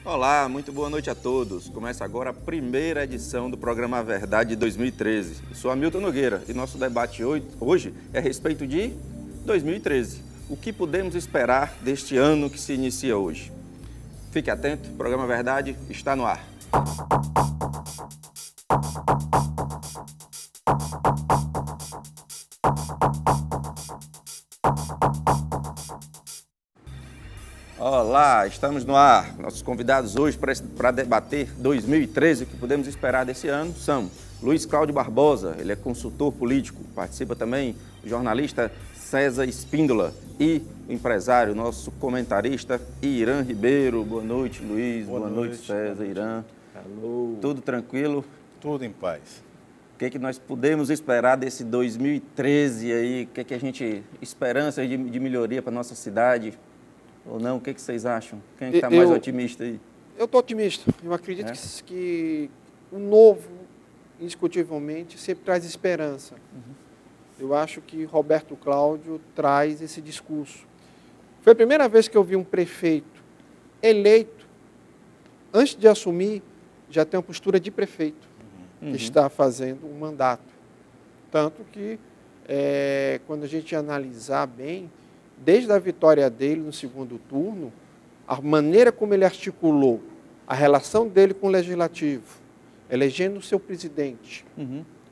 Olá, muito boa noite a todos. Começa agora a primeira edição do programa A Verdade de 2013. Eu sou Hamilton Nogueira e nosso debate hoje é a respeito de 2013. O que podemos esperar deste ano que se inicia hoje? Fique atento, o programa A Verdade está no ar. Olá, estamos no ar. Nossos convidados hoje para debater 2013, o que podemos esperar desse ano, são Luiz Cláudio Barbosa, ele é consultor político, participa também o jornalista César Espíndola e o empresário, nosso comentarista Irã Ribeiro. Boa noite, Luiz. Boa noite, César, Irã. Alô. Tudo tranquilo? Tudo em paz. O que nós podemos esperar desse 2013 aí? O que a gente, esperanças de melhoria para a nossa cidade? Ou não? O que vocês acham? Quem está mais otimista aí? Eu estou otimista. Eu acredito que o novo, indiscutivelmente, sempre traz esperança. Eu acho que Roberto Cláudio traz esse discurso. Foi a primeira vez que eu vi um prefeito eleito, antes de assumir, já tem uma postura de prefeito, que está fazendo um mandato. Tanto que, quando a gente analisar bem, desde a vitória dele no segundo turno, a maneira como ele articulou a relação dele com o Legislativo, elegendo o seu presidente,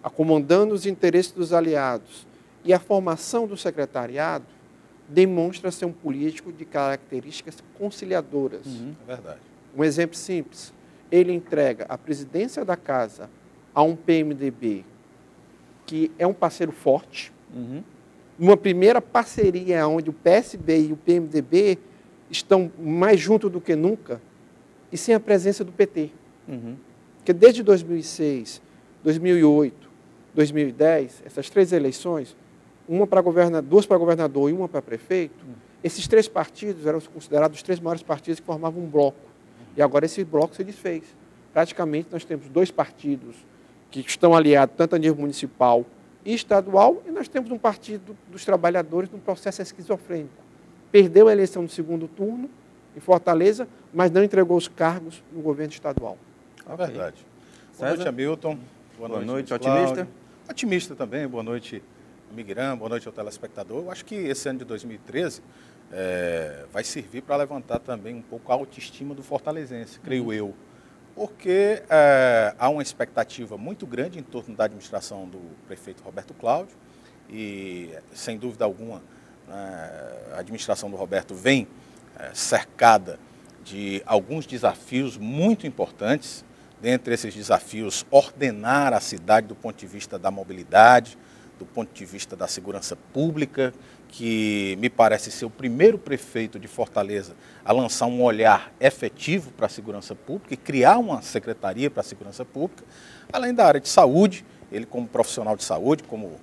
acomodando os interesses dos aliados e a formação do secretariado, demonstra ser um político de características conciliadoras. É verdade. Um exemplo simples, ele entrega a presidência da casa a um PMDB que é um parceiro forte, uma primeira parceria onde o PSB e o PMDB estão mais juntos do que nunca e sem a presença do PT. Porque desde 2006, 2008, 2010, essas três eleições, duas para governador e uma para prefeito, esses três partidos eram considerados os três maiores partidos que formavam um bloco. E agora esse bloco se desfez. Praticamente nós temos dois partidos que estão aliados tanto a nível municipal e estadual, e nós temos um partido dos trabalhadores num processo esquizofrênico. Perdeu a eleição no segundo turno, em Fortaleza, mas não entregou os cargos no governo estadual. É verdade. Boa noite, Hamilton. Boa noite, otimista? Otimista também. Boa noite, Miguirã. Boa noite ao telespectador. Eu acho que esse ano de 2013 vai servir para levantar também um pouco a autoestima do fortalezense, creio eu. Porque há uma expectativa muito grande em torno da administração do prefeito Roberto Cláudio e, sem dúvida alguma, a administração do Roberto vem cercada de alguns desafios muito importantes. Dentre esses desafios, ordenar a cidade do ponto de vista da mobilidade, do ponto de vista da segurança pública, que me parece ser o primeiro prefeito de Fortaleza a lançar um olhar efetivo para a segurança pública e criar uma secretaria para a segurança pública, além da área de saúde. Ele, como profissional de saúde, como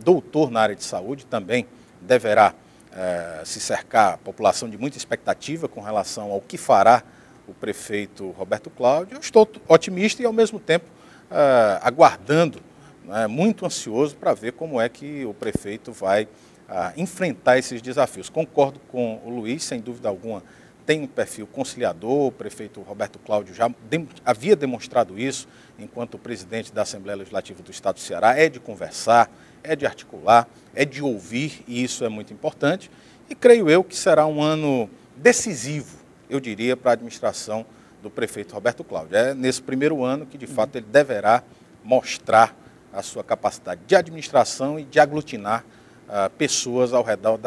doutor na área de saúde, também deverá se cercar a população de muita expectativa com relação ao que fará o prefeito Roberto Cláudio. Eu estou otimista e, ao mesmo tempo, aguardando, muito ansioso para ver como é que o prefeito vai enfrentar esses desafios. Concordo com o Luiz, sem dúvida alguma, tem um perfil conciliador. O prefeito Roberto Cláudio já havia demonstrado isso enquanto presidente da Assembleia Legislativa do Estado do Ceará. É de conversar, é de articular, é de ouvir, e isso é muito importante. E creio eu que será um ano decisivo, eu diria, para a administração do prefeito Roberto Cláudio. É nesse primeiro ano que, de fato, ele deverá mostrar a sua capacidade de administração e de aglutinar pessoas ao redor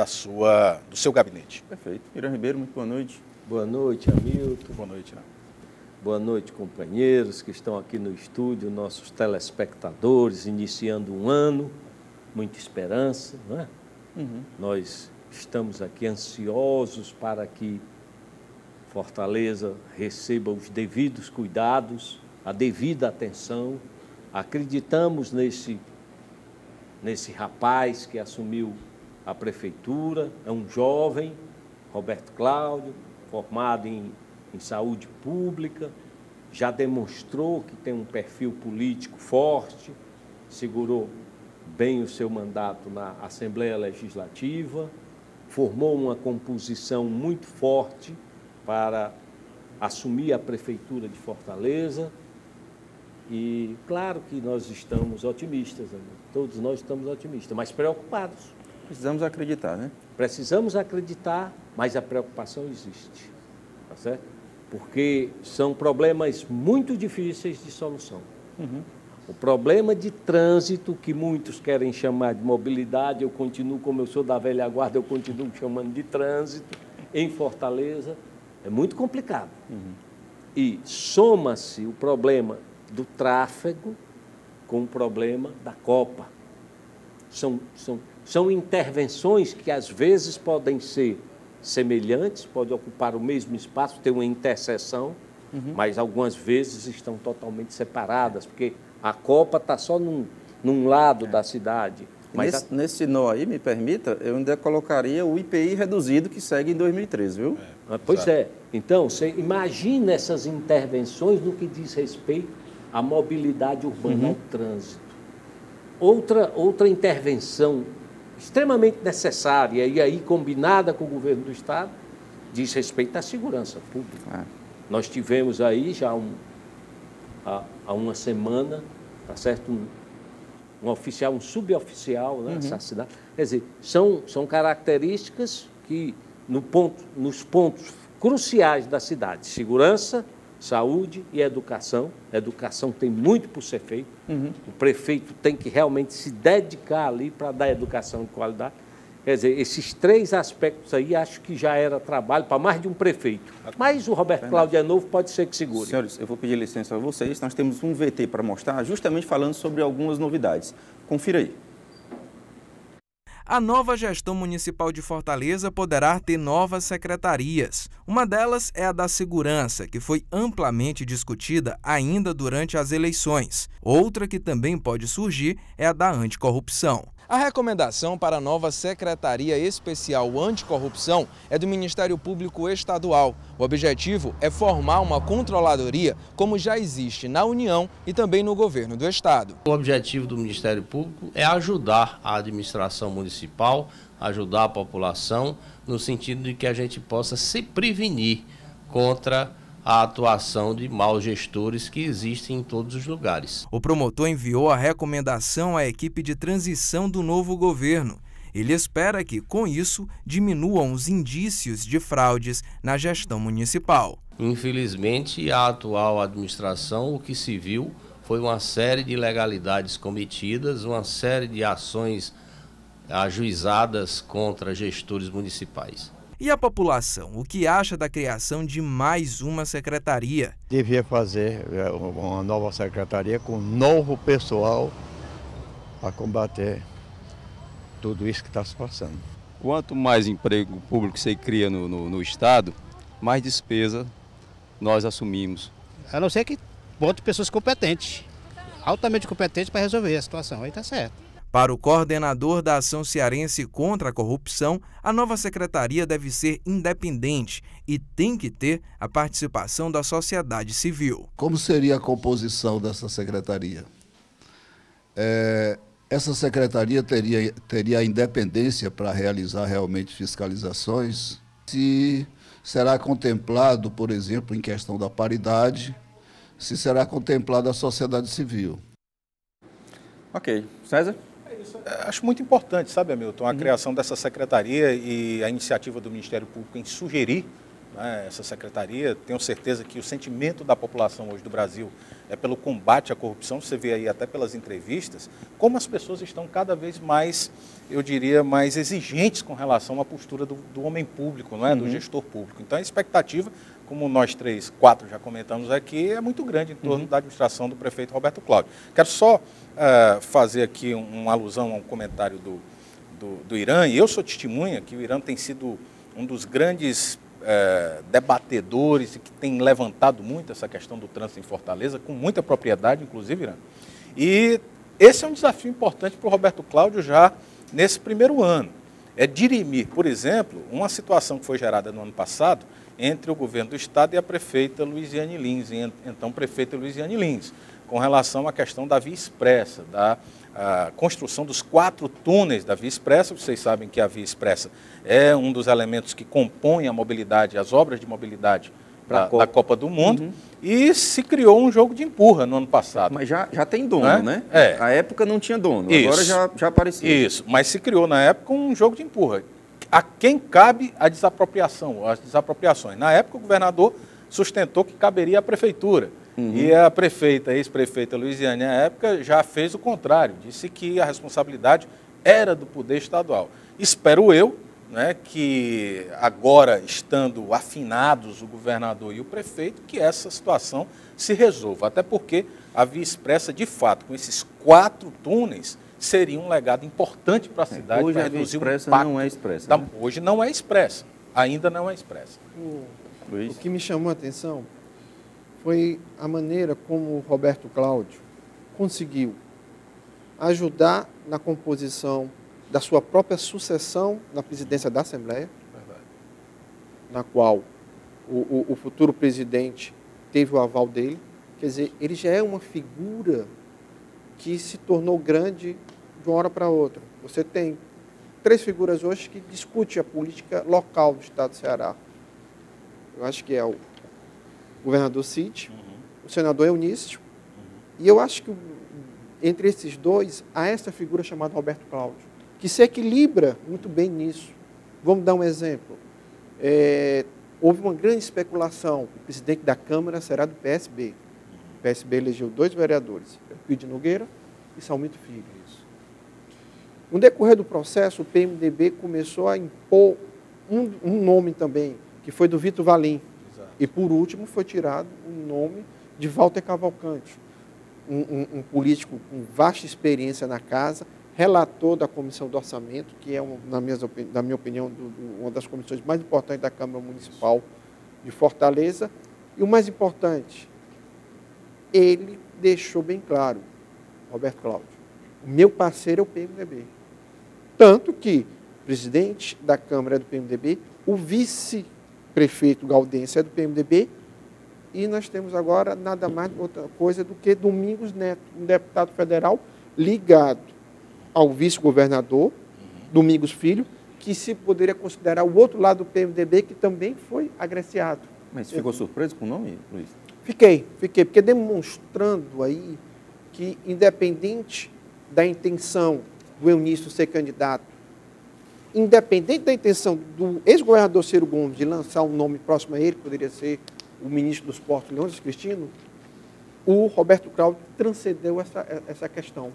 do seu gabinete. Perfeito. Irã Ribeiro, muito boa noite. Boa noite, Hamilton. Boa noite, Irã. Boa noite, companheiros que estão aqui no estúdio, nossos telespectadores, iniciando um ano, muita esperança, não é? Nós estamos aqui ansiosos para que Fortaleza receba os devidos cuidados, a devida atenção. Acreditamos nesse rapaz que assumiu a prefeitura, é um jovem, Roberto Cláudio, formado em saúde pública, já demonstrou que tem um perfil político forte, segurou bem o seu mandato na Assembleia Legislativa, formou uma composição muito forte para assumir a Prefeitura de Fortaleza. E claro que nós estamos otimistas, todos nós estamos otimistas, mas preocupados. Precisamos acreditar, né? Precisamos acreditar, mas a preocupação existe, tá certo? Porque são problemas muito difíceis de solução. O problema de trânsito, que muitos querem chamar de mobilidade, eu continuo, como eu sou da velha guarda, eu continuo chamando de trânsito, em Fortaleza, é muito complicado. E soma-se o problema do tráfego com o problema da Copa. São intervenções que, às vezes, podem ser semelhantes, podem ocupar o mesmo espaço, ter uma interseção, mas algumas vezes estão totalmente separadas, porque a Copa está só num lado da cidade. Mas nesse nó aí, me permita, eu ainda colocaria o IPI reduzido que segue em 2013, viu? Pois é. Então, você imagina essas intervenções no que diz respeito à mobilidade urbana, ao trânsito. Outra intervenção extremamente necessária e aí combinada com o governo do Estado diz respeito à segurança pública. Nós tivemos aí já há uma semana, tá certo, um oficial, um suboficial, né, assassinado. Quer dizer, são características que nos pontos cruciais da cidade, segurança, saúde e educação. A educação tem muito por ser feito. O prefeito tem que realmente se dedicar ali para dar educação de qualidade. Quer dizer, esses três aspectos aí, acho que já era trabalho para mais de um prefeito. Mas o Roberto Cláudio é novo, pode ser que segure. Senhores, eu vou pedir licença a vocês. Nós temos um VT para mostrar, justamente falando sobre algumas novidades. Confira aí. A nova gestão municipal de Fortaleza poderá ter novas secretarias. Uma delas é a da segurança, que foi amplamente discutida ainda durante as eleições. Outra que também pode surgir é a da anticorrupção. A recomendação para a nova Secretaria Especial Anticorrupção é do Ministério Público Estadual. O objetivo é formar uma controladoria como já existe na União e também no governo do Estado. O objetivo do Ministério Público é ajudar a administração municipal, ajudar a população, no sentido de que a gente possa se prevenir contra a atuação de maus gestores que existem em todos os lugares. O promotor enviou a recomendação à equipe de transição do novo governo. Ele espera que, com isso, diminuam os indícios de fraudes na gestão municipal. Infelizmente, a atual administração, o que se viu foi uma série de ilegalidades cometidas, uma série de ações ajuizadas contra gestores municipais. E a população, o que acha da criação de mais uma secretaria? Devia fazer uma nova secretaria com novo pessoal para combater tudo isso que está se passando. Quanto mais emprego público você cria no Estado, mais despesa nós assumimos. A não ser que bote pessoas competentes, altamente competentes para resolver a situação, aí está certo. Para o coordenador da Ação Cearense contra a Corrupção, a nova secretaria deve ser independente e tem que ter a participação da sociedade civil. Como seria a composição dessa secretaria? Essa secretaria teria a independência para realizar realmente fiscalizações? Se será contemplado, por exemplo, em questão da paridade, se será contemplada a sociedade civil? Ok. César? Acho muito importante, sabe, Hamilton, a criação dessa secretaria e a iniciativa do Ministério Público em sugerir, né, essa secretaria. Tenho certeza que o sentimento da população hoje do Brasil é pelo combate à corrupção. Você vê aí até pelas entrevistas como as pessoas estão cada vez mais, eu diria, mais exigentes com relação à postura do homem público, não é? Do gestor público. Então a expectativa, como nós 3, 4 já comentamos aqui, é muito grande em torno da administração do prefeito Roberto Cláudio. Quero só fazer aqui uma alusão a um comentário do Irã, e eu sou testemunha que o Irã tem sido um dos grandes debatedores e que tem levantado muito essa questão do trânsito em Fortaleza, com muita propriedade, inclusive, Irã. E esse é um desafio importante para o Roberto Cláudio já nesse primeiro ano. É dirimir, por exemplo, uma situação que foi gerada no ano passado entre o governo do Estado e a prefeita Luiziane Lins, então prefeita Luiziane Lins, com relação à questão da Via Expressa, da construção dos 4 túneis da Via Expressa. Vocês sabem que a Via Expressa é um dos elementos que compõem a mobilidade, as obras de mobilidade da Copa do Mundo, e se criou um jogo de empurra no ano passado. Mas já tem dono, né? A época não tinha dono, Isso. Agora já apareceu. Isso, mas se criou na época um jogo de empurra. A quem cabe a desapropriação, as desapropriações? Na época, o governador sustentou que caberia à prefeitura. E a prefeita, ex-prefeita Luiziane, na época, já fez o contrário, disse que a responsabilidade era do poder estadual. Espero eu, né, que agora, estando afinados o governador e o prefeito, que essa situação se resolva. Até porque a Via Expressa, de fato, com esses 4 túneis, seria um legado importante para a cidade. Hoje a Via Expressa não é expressa. Né? Hoje não é expressa, ainda não é expressa. O que me chamou a atenção foi a maneira como o Roberto Cláudio conseguiu ajudar na composição da sua própria sucessão na presidência da Assembleia, na qual o futuro presidente teve o aval dele. Quer dizer, ele já é uma figura que se tornou grande de uma hora para outra. Você tem 3 figuras hoje que discutem a política local do estado do Ceará. Eu acho que é o governador Cid, o senador Eunício, e eu acho que entre esses dois há essa figura chamada Roberto Cláudio, que se equilibra muito bem nisso. Vamos dar um exemplo. Houve uma grande especulação, o presidente da Câmara será do PSB. O PSB elegeu 2 vereadores, Pio de Nogueira e Salmito Filho. No decorrer do processo, o PMDB começou a impor um nome também, que foi do Vitor Valim. Exato. E, por último, foi tirado o nome de Walter Cavalcante, um político com vasta experiência na casa, relator da Comissão do Orçamento, que é, na minha opinião, uma das comissões mais importantes da Câmara Municipal de Fortaleza. E o mais importante, ele deixou bem claro, Roberto Cláudio, o meu parceiro é o PMDB. Tanto que o presidente da Câmara é do PMDB, o vice-prefeito Gaudêncio é do PMDB, e nós temos agora nada mais outra coisa do que Domingos Neto, um deputado federal ligado ao vice-governador, Domingos Filho, que se poderia considerar o outro lado do PMDB, que também foi agraciado. Mas ficou surpreso com o nome, Luiz? Fiquei, porque demonstrando aí que, independente da intenção do Eunício ser candidato, independente da intenção do ex-governador Ciro Gomes de lançar um nome próximo a ele, que poderia ser o ministro dos Portos, Leônidas Cristino, o Roberto Cláudio transcendeu essa questão,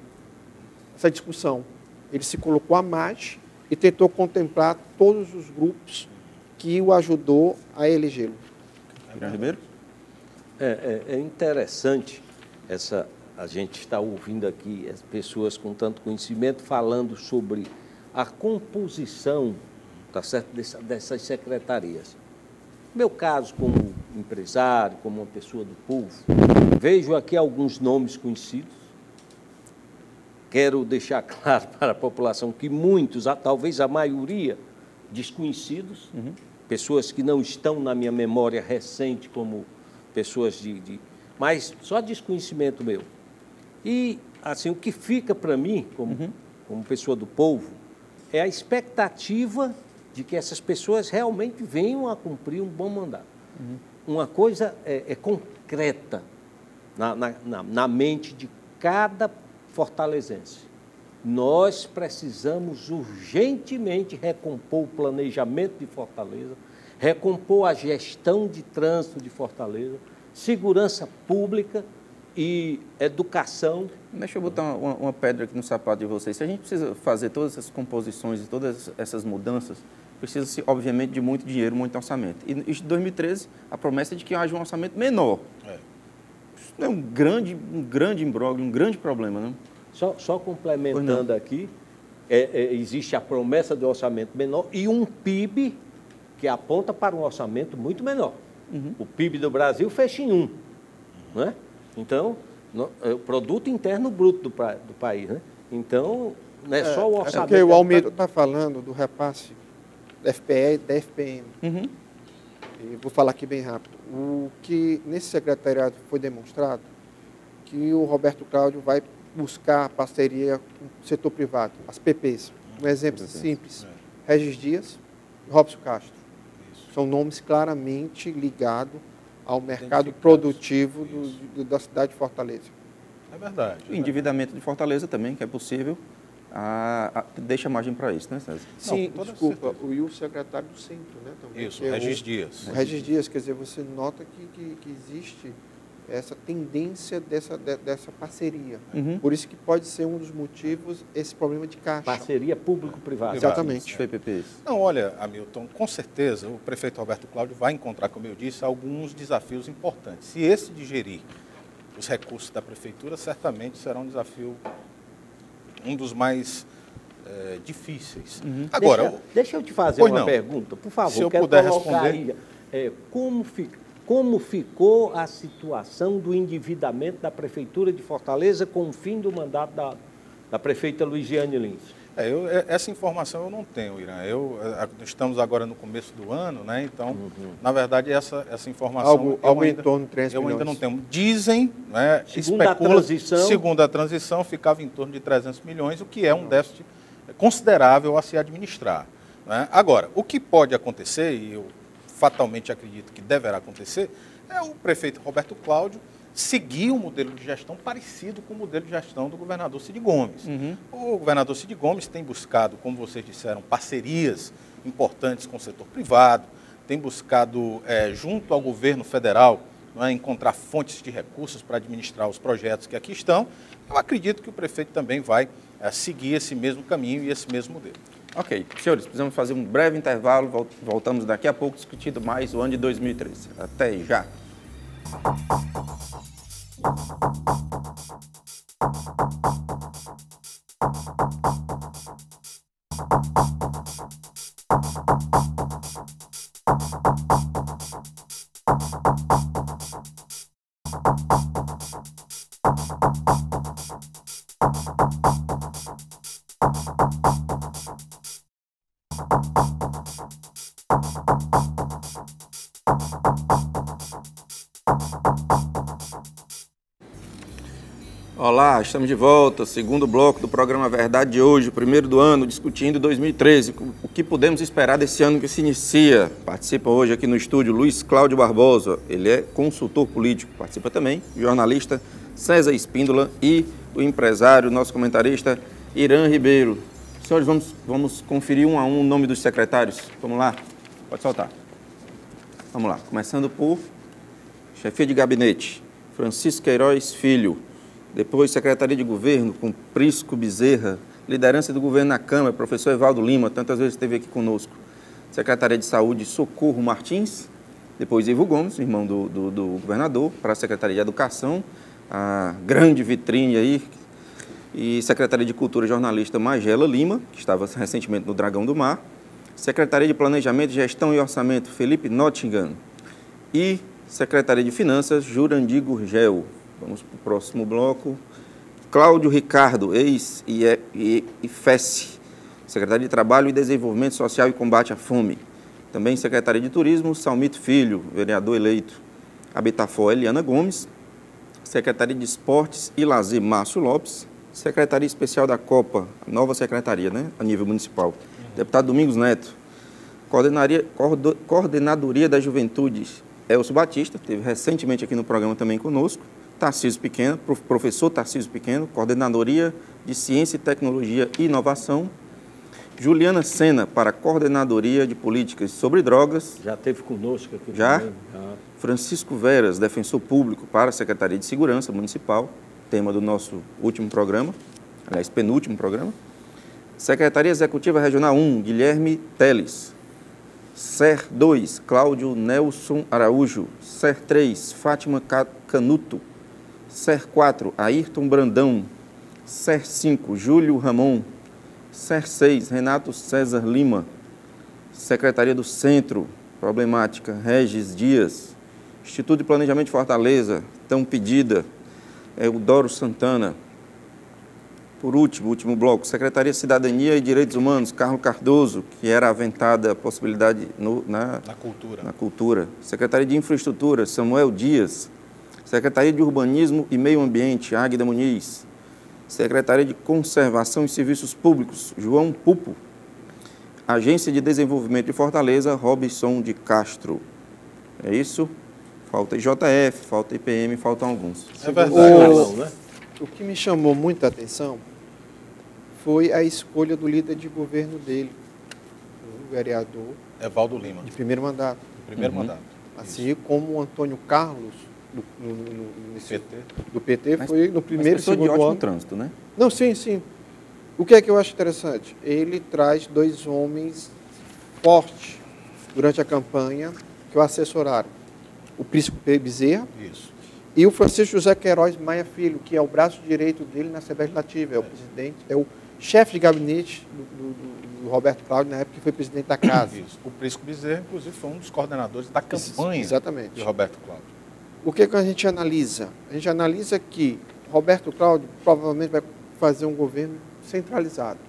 essa discussão. Ele se colocou à margem e tentou contemplar todos os grupos que o ajudou a elegê-lo. Ribeiro? É interessante a gente está ouvindo aqui as pessoas com tanto conhecimento falando sobre a composição, tá certo, dessas secretarias. No meu caso, como empresário, como uma pessoa do povo, vejo aqui alguns nomes conhecidos. Quero deixar claro para a população que muitos, talvez a maioria, desconhecidos, pessoas que não estão na minha memória recente como pessoas mas só desconhecimento meu. E, assim, o que fica para mim, como pessoa do povo, é a expectativa de que essas pessoas realmente venham a cumprir um bom mandato. Uma coisa é concreta na mente de cada fortalezense. Nós precisamos urgentemente recompor o planejamento de Fortaleza, recompor a gestão de trânsito de Fortaleza, segurança pública e educação. Deixa eu botar uma pedra aqui no sapato de vocês. Se a gente precisa fazer todas essas composições e todas essas mudanças, precisa-se, obviamente, de muito dinheiro, muito orçamento. E em 2013, a promessa é de que haja um orçamento menor. Isso é um grande imbróglio, um grande problema, não? Só complementando aqui, existe a promessa de orçamento menor e um PIB que aponta para um orçamento muito menor. O PIB do Brasil fecha em 1, não é? Então, o produto interno bruto do país, né? Então, não é só o orçamento. Porque o Almeida está falando do repasse da FPE e da FPM. E vou falar aqui bem rápido. O que nesse secretariado foi demonstrado que o Roberto Cláudio vai buscar parceria com o setor privado, as PPs. Um exemplo simples, Regis Dias e Robson Castro. São nomes claramente ligados ao mercado produtivo da cidade de Fortaleza. É verdade. O endividamento de Fortaleza também, que é possível, deixa margem para isso, né, César? Sim, desculpa, e o secretário do Centro, né? Também, isso, Regis Dias. O Regis Dias, quer dizer, você nota que existe essa tendência dessa parceria. Uhum. Por isso que pode ser um dos motivos esse problema de caixa. Parceria público-privada. Exatamente. PPPs. Não, olha, Hamilton, com certeza o prefeito Roberto Cláudio vai encontrar, como eu disse, alguns desafios importantes. Se esse de gerir os recursos da prefeitura, certamente será um desafio, um dos mais difíceis. Uhum. Agora, deixa eu te fazer uma pergunta, por favor. Se eu puder responder. Como ficou a situação do endividamento da Prefeitura de Fortaleza com o fim do mandato da prefeita Luiziane Lins? Essa informação eu não tenho, Irã. Estamos agora no começo do ano, né? Então, na verdade, essa informação algo em torno de 3 milhões. Eu ainda não tenho. Dizem, né, segundo a transição, ficava em torno de 300 milhões, o que é um déficit considerável a se administrar. Né? Agora, o que pode acontecer, e eu fatalmente acredito que deverá acontecer, é o prefeito Roberto Cláudio seguir um modelo de gestão parecido com o modelo de gestão do governador Cid Gomes. Uhum. O governador Cid Gomes tem buscado, como vocês disseram, parcerias importantes com o setor privado, tem buscado, junto ao governo federal, encontrar fontes de recursos para administrar os projetos que aqui estão. Eu acredito que o prefeito também vai seguir esse mesmo caminho e esse mesmo modelo. Ok. Senhores, precisamos fazer um breve intervalo. Voltamos daqui a pouco discutindo mais o ano de 2013. Até já. Olá, estamos de volta, segundo bloco do programa Verdade de hoje, o primeiro do ano, discutindo 2013, o que podemos esperar desse ano que se inicia. Participa hoje aqui no estúdio Luiz Cláudio Barbosa, ele é consultor político, participa também o jornalista César Espíndola e o empresário, nosso comentarista Irã Ribeiro. Senhores, vamos conferir um a um o nome dos secretários, vamos lá, pode soltar. Vamos lá, começando por chefia de gabinete, Francisco Queiroz Filho. Depois, Secretaria de Governo, com Prisco Bezerra. Liderança do governo na Câmara, professor Evaldo Lima, tantas vezes esteve aqui conosco. Secretaria de Saúde, Socorro Martins. Depois, Ivo Gomes, irmão do governador, para a Secretaria de Educação, a grande vitrine aí. E Secretaria de Cultura, jornalista Magela Lima, que estava recentemente no Dragão do Mar. Secretaria de Planejamento, Gestão e Orçamento, Felipe Nottingham. E Secretaria de Finanças, Jurandir Gurgel. Vamos para o próximo bloco. Cláudio Ricardo, ex-IFES, Secretaria de Trabalho e Desenvolvimento Social e Combate à Fome. Também Secretaria de Turismo, Salmito Filho, vereador eleito. Habitafor, Eliana Gomes. Secretaria de Esportes e Lazer, Márcio Lopes. Secretaria Especial da Copa, nova secretaria, né, a nível municipal. Deputado Domingos Neto. Coordenadoria da Juventude, Elcio Batista, esteve recentemente aqui no programa também conosco. Tarcísio Pequeno, professor Tarcísio Pequeno, Coordenadoria de Ciência e Tecnologia e Inovação. Juliana Sena, para a Coordenadoria de Políticas sobre Drogas. Já esteve conosco aqui. Já? Francisco Veras, Defensor Público, para a Secretaria de Segurança Municipal, tema do nosso último programa, aliás, penúltimo programa. Secretaria Executiva Regional 1, Guilherme Teles. SER 2, Cláudio Nelson Araújo. SER 3, Fátima Canuto. SER 4, Ayrton Brandão. SER 5, Júlio Ramon. SER 6, Renato César Lima. Secretaria do Centro, problemática, Regis Dias. Instituto de Planejamento de Fortaleza, tão pedida, Eudoro Santana. Por último bloco, Secretaria de Cidadania e Direitos Humanos, Carlos Cardoso, que era aventada a possibilidade na cultura. Secretaria de Infraestrutura, Samuel Dias. Secretaria de Urbanismo e Meio Ambiente, Águida Muniz. Secretaria de Conservação e Serviços Públicos, João Pupo. Agência de Desenvolvimento de Fortaleza, Robson de Castro. É isso? Falta IJF, falta IPM, faltam alguns. É verdade. O que me chamou muita atenção foi a escolha do líder de governo dele, o vereador Evaldo Lima. de primeiro mandato. Primeiro mandato. Assim como o Antônio Carlos, do PT, Mas- foi no primeiro e Pessoa de segundo ótimo ano. trânsito, né? Não, sim, sim. O que é que eu acho interessante? Ele traz dois homens fortes durante a campanha que o assessoraram. O Príncipe Bezerra Isso. e o Francisco José Queiroz Maia Filho, que é o braço direito dele na Assembleia Legislativa, é o presidente, é o chefe de gabinete do Roberto Cláudio, na época que foi presidente da casa. Isso. O Príncipe Bezerra, inclusive, foi um dos coordenadores da campanha Exatamente. de Roberto Cláudio. O que a gente analisa? A gente analisa que Roberto Cláudio provavelmente vai fazer um governo centralizado.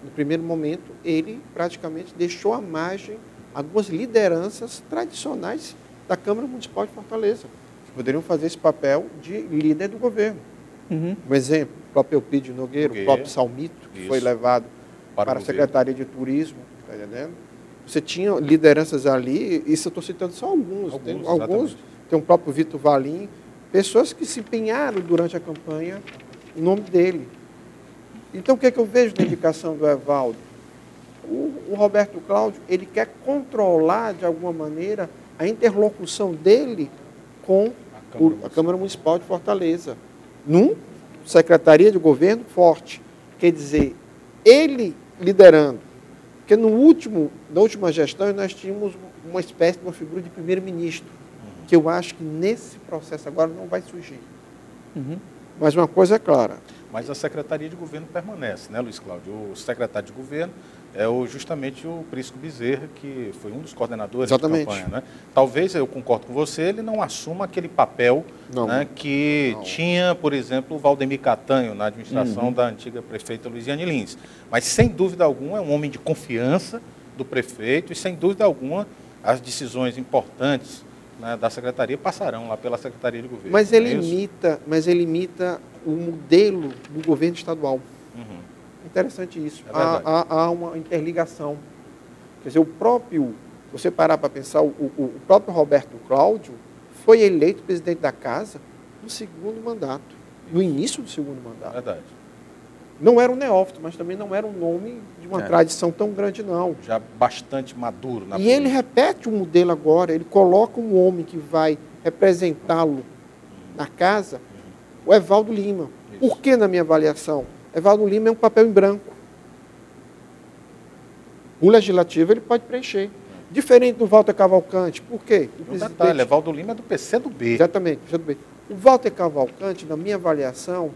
No primeiro momento, ele praticamente deixou à margem algumas lideranças tradicionais da Câmara Municipal de Fortaleza, que poderiam fazer esse papel de líder do governo. Um exemplo, o próprio Eupídio Nogueira, o próprio Salmito, que foi levado para a Secretaria de Turismo, está entendendo? Você tinha lideranças ali, isso eu estou citando só alguns. Tem o próprio Vitor Valim, pessoas que se empenharam durante a campanha em nome dele. Então, o que é que eu vejo na indicação do Evaldo? O Roberto Cláudio, ele quer controlar, de alguma maneira, a interlocução dele com a Câmara Municipal de Fortaleza, num secretaria de governo forte. Quer dizer, ele liderando. Porque na última gestão, nós tínhamos uma espécie de uma figura de primeiro-ministro, que eu acho que nesse processo agora não vai surgir. Mas uma coisa é clara. Mas a Secretaria de Governo permanece, né, Luiz Cláudio? O secretário de Governo é justamente o Príncipe Bezerra, que foi um dos coordenadores da campanha. Né? Talvez, eu concordo com você, ele não assuma aquele papel que tinha, por exemplo, o Valdemir Catanho na administração da antiga prefeita Luiziane Lins. Mas, sem dúvida alguma, é um homem de confiança do prefeito e, sem dúvida alguma, as decisões importantes, né, da Secretaria passarão lá pela Secretaria de Governo. Mas ele imita o modelo do governo estadual. Interessante isso. Há uma interligação. Quer dizer, você parar para pensar, o próprio Roberto Cláudio foi eleito presidente da Casa no segundo mandato, no início do segundo mandato. Verdade. Não era um neófito, mas também não era um nome de uma tradição tão grande, não. Já bastante maduro na política. Ele repete o modelo agora, ele coloca um homem que vai representá-lo na casa, o Evaldo Lima. Isso. Por que, na minha avaliação? Evaldo Lima é um papel em branco. O legislativo ele pode preencher. Diferente do Walter Cavalcante. Por quê? Um detalhe, Evaldo Lima é do PCdoB. Exatamente, PCdoB. O Walter Cavalcante, na minha avaliação,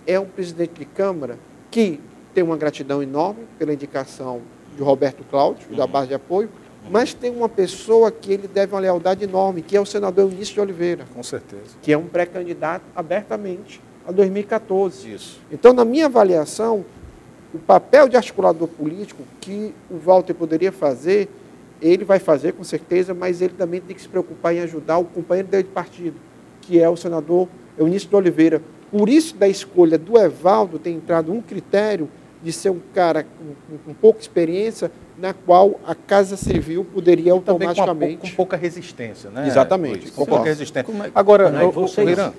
é um presidente de Câmara que tem uma gratidão enorme pela indicação de Roberto Cláudio, da base de apoio, mas tem uma pessoa que ele deve uma lealdade enorme, que é o senador Eunício de Oliveira. Com certeza. Que é um pré-candidato abertamente a 2014. Isso. Então, na minha avaliação, o papel de articulador político que o Walter poderia fazer, ele vai fazer com certeza, mas ele também tem que se preocupar em ajudar o companheiro dele de partido, que é o senador Eunício de Oliveira. Por isso, da escolha do Evaldo, tem entrado um critério de ser um cara com pouca experiência, na qual a Casa Civil poderia automaticamente... Com pouca resistência, né? Exatamente. Com pouca resistência. Agora,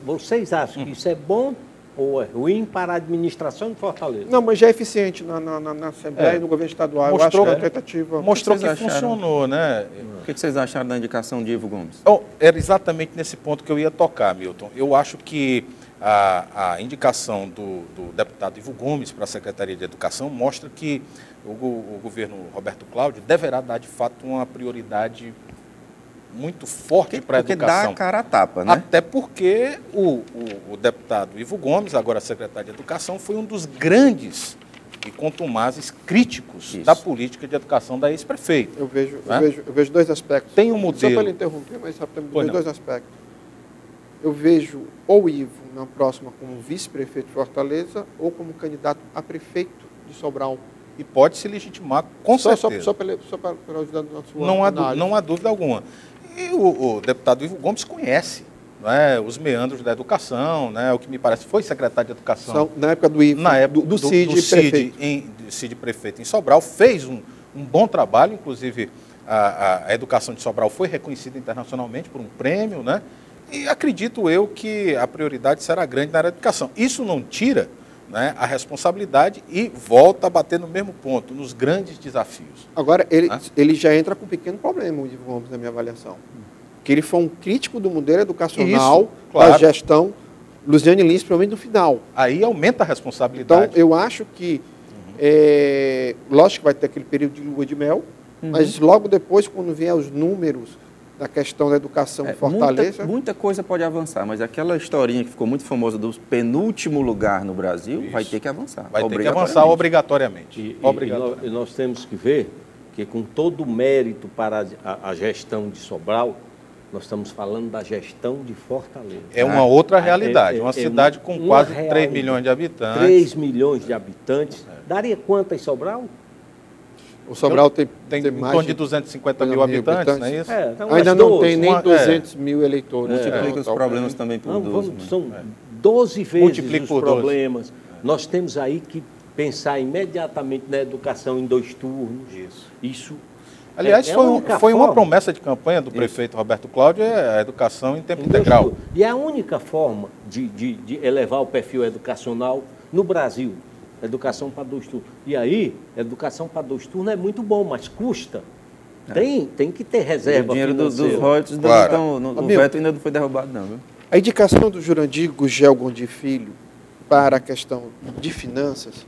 vocês acham que isso é bom ou é ruim para a administração de Fortaleza? Não, mas já é eficiente na Assembleia e no governo estadual. Eu acho que é uma tentativa... Mostrou que funcionou, né? O que vocês acharam da indicação de Ivo Gomes? Era exatamente nesse ponto que eu ia tocar, Milton. Eu acho que a indicação do deputado Ivo Gomes para a Secretaria de Educação mostra que o governo Roberto Cláudio deverá dar, de fato, uma prioridade muito forte para a educação. Porque dá a cara a tapa, né? Até porque o deputado Ivo Gomes, agora secretário de Educação, foi um dos grandes e contumazes críticos da política de educação da ex-prefeita. Eu vejo dois aspectos. Tem um modelo... Só para ele interromper, mas rapidamente, dois aspectos. Eu vejo ou o Ivo, na próxima, como vice-prefeito de Fortaleza, ou como candidato a prefeito de Sobral. E pode se legitimar, com certeza. Só para ajudar na sua análise. Não há dúvida alguma. E o deputado Ivo Gomes conhece, não é, os meandros da educação, né, o que me parece foi secretário de Educação. Na época do Ivo, do Cid prefeito. Cid prefeito em Sobral, fez um bom trabalho, inclusive a educação de Sobral foi reconhecida internacionalmente por um prêmio, né? E acredito eu que a prioridade será grande na área da educação. Isso não tira, né, a responsabilidade e volta a bater no mesmo ponto, nos grandes desafios. Agora, ele já entra com um pequeno problema, o Ivo Gomes, na minha avaliação. Que ele foi um crítico do modelo educacional, isso, claro, da gestão Luciane Lins, principalmente no final. Aí aumenta a responsabilidade. Então, eu acho que, lógico que vai ter aquele período de lua de mel, mas logo depois, quando vier os números da questão da educação em Fortaleza... Muita coisa pode avançar, mas aquela historinha que ficou muito famosa do penúltimo lugar no Brasil, isso, vai ter que avançar. Vai ter que avançar obrigatoriamente. E nós temos que ver que, com todo o mérito para a gestão de Sobral, nós estamos falando da gestão de Fortaleza. É uma outra realidade, uma cidade com quase 3 milhões de habitantes. 3 milhões de habitantes. Daria quantas Sobral? O Sobral tem mais em torno de 250 mil habitantes, não é isso? Então ainda não tem nem 200 mil eleitores. Multiplica os problemas também por 12. São 12 vezes os problemas. Nós temos aí que pensar imediatamente na educação em 2 turnos. Isso. Aliás, foi uma promessa de campanha do prefeito Roberto Cláudio, a educação em tempo integral. E é a única forma de elevar o perfil educacional no Brasil. Educação para 2 turnos. E aí, educação para 2 turnos é muito bom, mas custa. Tem que ter reserva. O dinheiro dos royalties, o veto ainda não foi derrubado, não, viu? A indicação do Jurandir Gugel Gondim Filho para a questão de finanças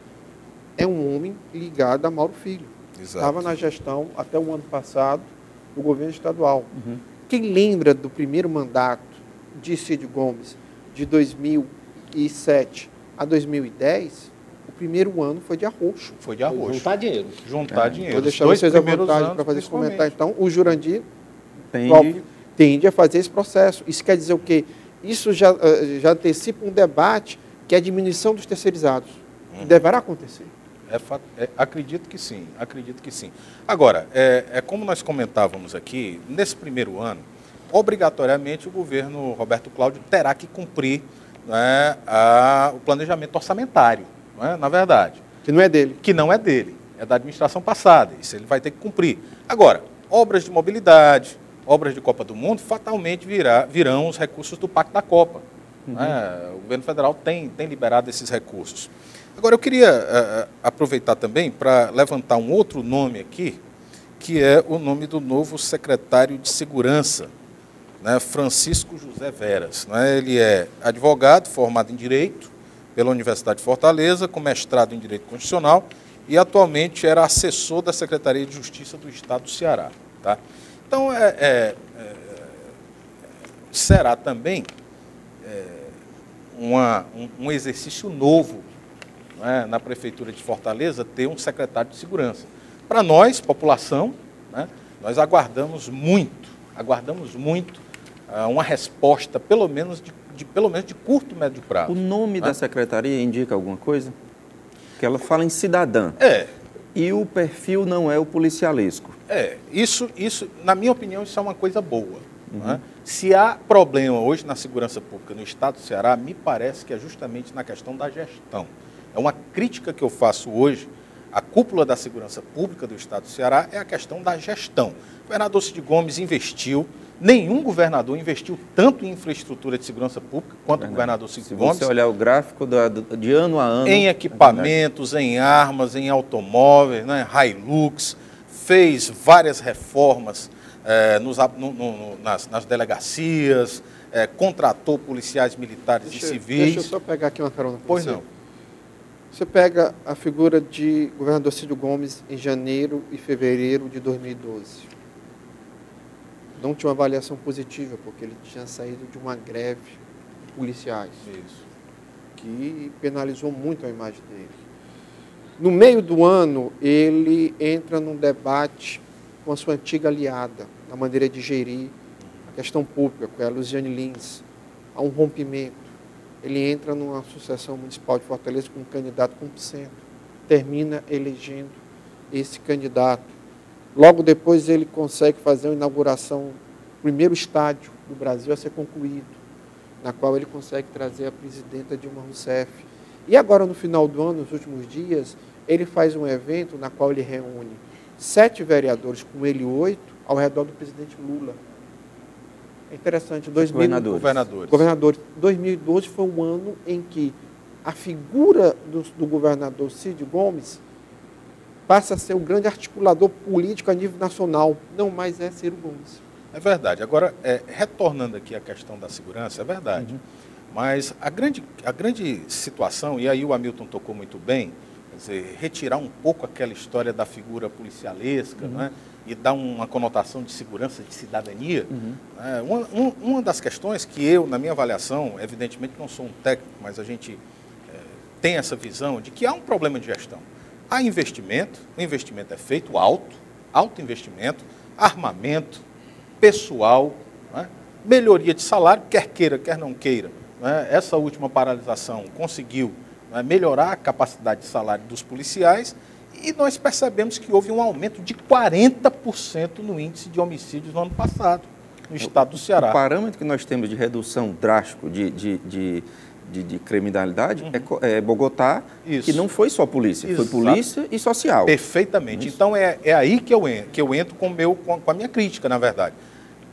é um homem ligado a Mauro Filho. Estava na gestão até o ano passado do governo estadual. Quem lembra do primeiro mandato de Cid Gomes, de 2007 a 2010, o primeiro ano foi de arroxo. Foi de arroxo. Juntar dinheiro. Juntar dinheiro. Vou deixar vocês à vontade para fazer esse comentário. Então, o Jurandir tende a fazer esse processo. Isso quer dizer o quê? Isso já antecipa um debate que é a diminuição dos terceirizados. Que deverá acontecer. Acredito que sim, acredito que sim. Agora, como nós comentávamos aqui, nesse primeiro ano, obrigatoriamente o governo Roberto Cláudio terá que cumprir, né, o planejamento orçamentário, não é? Na verdade. Que não é dele. Que não é dele, é da administração passada, isso ele vai ter que cumprir. Agora, obras de mobilidade, obras de Copa do Mundo, fatalmente virão os recursos do Pacto da Copa. Né? O governo federal tem liberado esses recursos. Agora, eu queria aproveitar também para levantar um outro nome aqui, que é o nome do novo secretário de Segurança, né, Francisco José Veras. Né? Ele é advogado, formado em Direito pela Universidade de Fortaleza, com mestrado em Direito Constitucional e atualmente era assessor da Secretaria de Justiça do Estado do Ceará. Tá? Então, será também um exercício novo, né, na Prefeitura de Fortaleza, ter um secretário de Segurança. Para nós, população, né, nós aguardamos muito uma resposta, pelo menos de curto e médio prazo. O nome da secretaria indica alguma coisa? Que ela fala em cidadã. E o perfil não é o policialesco. Isso, na minha opinião, isso é uma coisa boa. Né? Se há problema hoje na segurança pública no Estado do Ceará, me parece que é justamente na questão da gestão. É uma crítica que eu faço hoje à cúpula da segurança pública do Estado do Ceará, é a questão da gestão. O governador Cid Gomes investiu, nenhum governador investiu tanto em infraestrutura de segurança pública quanto o governador Cid Gomes. Se você olhar o gráfico de ano a ano... Em equipamentos, em armas, em automóveis, né, Hilux, fez várias reformas nas delegacias, contratou policiais militares e civis. Deixa eu só pegar aqui uma carona. Pois não. Você pega a figura de governador Cid Gomes em janeiro e fevereiro de 2012. Não tinha uma avaliação positiva, porque ele tinha saído de uma greve de policiais. Isso. Que penalizou muito a imagem dele. No meio do ano, ele entra num debate com a sua antiga aliada, na maneira de gerir a questão pública, com a Luciane Lins. Há um rompimento. Ele entra numa associação municipal de Fortaleza com um candidato com 1%, termina elegendo esse candidato. Logo depois ele consegue fazer uma inauguração do primeiro estádio do Brasil a ser concluído, na qual ele consegue trazer a presidenta Dilma Rousseff. E agora, no final do ano, nos últimos dias, ele faz um evento na qual ele reúne 7 vereadores, com ele 8, ao redor do presidente Lula. É interessante. Governadores. 2012 foi um ano em que a figura do governador Cid Gomes passa a ser o grande articulador político a nível nacional, não mais é Ciro Gomes. É verdade. Agora, retornando aqui à questão da segurança, é verdade. Mas a grande situação, e aí o Hamilton tocou muito bem, quer dizer, retirar um pouco aquela história da figura policialesca, né, e dar uma conotação de segurança, de cidadania. Uma das questões que eu, na minha avaliação, evidentemente não sou um técnico, mas a gente tem essa visão de que há um problema de gestão. Há investimento, o investimento é feito alto investimento, armamento, pessoal, né, melhoria de salário, quer queira, quer não queira. Né, essa última paralisação conseguiu, né, melhorar a capacidade de salário dos policiais e nós percebemos que houve um aumento de 40% no índice de homicídios no ano passado, no estado do Ceará. O parâmetro que nós temos de redução drástico de criminalidade é Bogotá, que não foi só polícia, foi polícia e social. Perfeitamente. Então é aí que eu entro com a minha crítica, na verdade.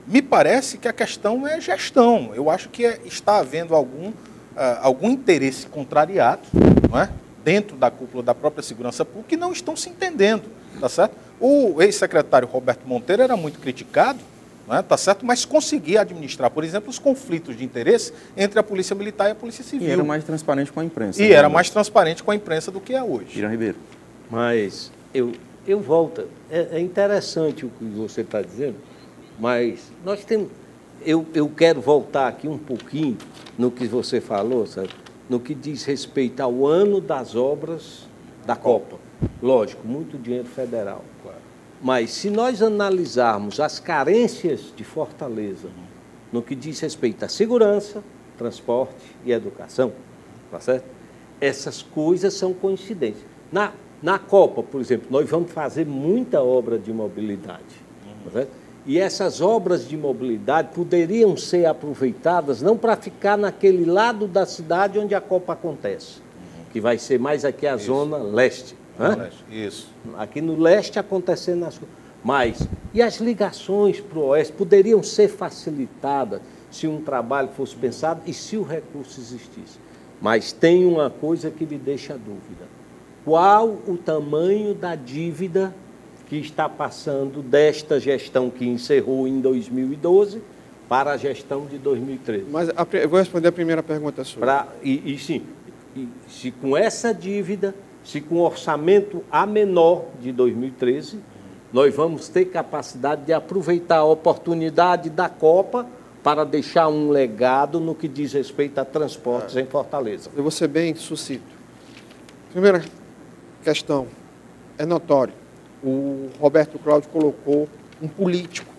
Me parece que a questão é gestão. Eu acho que está havendo algum interesse contrariado, não é? Dentro da cúpula da própria segurança pública, que não estão se entendendo, tá certo? O ex-secretário Roberto Monteiro era muito criticado, não é? Tá certo? Mas conseguia administrar, por exemplo, os conflitos de interesse entre a Polícia Militar e a Polícia Civil. E era mais transparente com a imprensa. E era mais transparente com a imprensa do que é hoje. Irã Ribeiro. Mas eu volto. É interessante o que você está dizendo, mas nós temos... Eu quero voltar aqui um pouquinho no que você falou, sabe? No que diz respeito ao ano das obras da Copa. Lógico, muito dinheiro federal. Claro. Mas se nós analisarmos as carências de Fortaleza no que diz respeito à segurança, transporte e educação, tá certo? Essas coisas são coincidências. Na Copa, por exemplo, nós vamos fazer muita obra de mobilidade, tá certo? E essas obras de mobilidade poderiam ser aproveitadas não para ficar naquele lado da cidade onde a Copa acontece, que vai ser mais aqui a zona leste. Né? Isso. Aqui no leste acontecendo as coisas. Mas, e as ligações para o oeste poderiam ser facilitadas se um trabalho fosse pensado e se o recurso existisse. Mas tem uma coisa que me deixa dúvida. Qual o tamanho da dívida que está passando desta gestão que encerrou em 2012 para a gestão de 2013. Mas eu vou responder a primeira pergunta sua. Se com essa dívida, se com o orçamento a menor de 2013, nós vamos ter capacidade de aproveitar a oportunidade da Copa para deixar um legado no que diz respeito a transportes em Fortaleza. Eu vou ser bem sucinto. Primeira questão, é notório. O Roberto Cláudio colocou um político